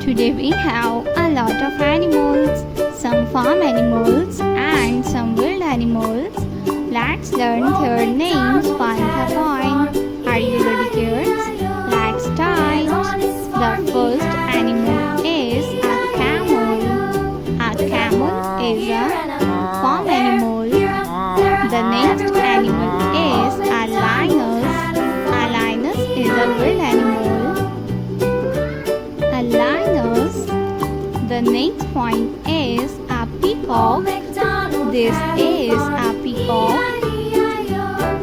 Today we have a lot of animals, some farm animals and some wild animals. Let's learn their names point by point. Are you ready, kids? Let's start. The first animal is a camel. A camel is a farm animal. The next animal is a lioness. A lioness is a wild animal. A lioness. The next point is a peacock. This is a peacock.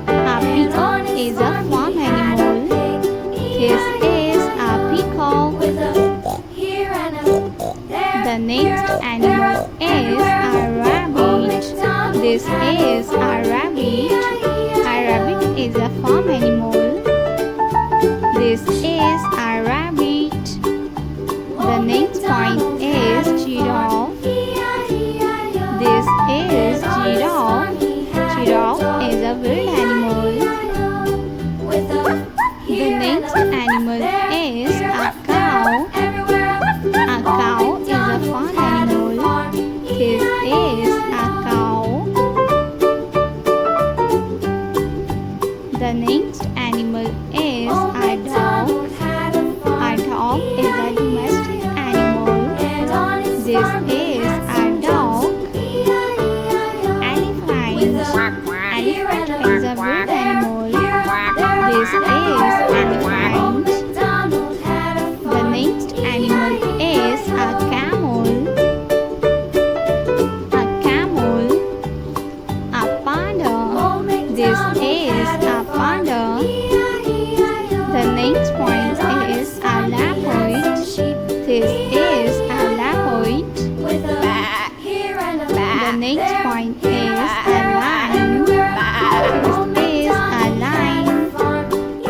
A peacock is a farm animal. This is a peacock. The next animal is a rabbit. This is a rabbit. A rabbit is a farm animal. This is a rabbit. The next point is giraffe. This is giraffe. Giraffe is a wild animal. The next animal is a cow. A cow is a farm animal. This is a cow. The next animal is a dog. A dog is a domestic animal. This is a dog. Elephant. Elephant is a wild animal. This is elephant. The next animal is a camel. A camel. A panda. This is a panda. The next point is a leopard. This is a leopard. The next point is a lion.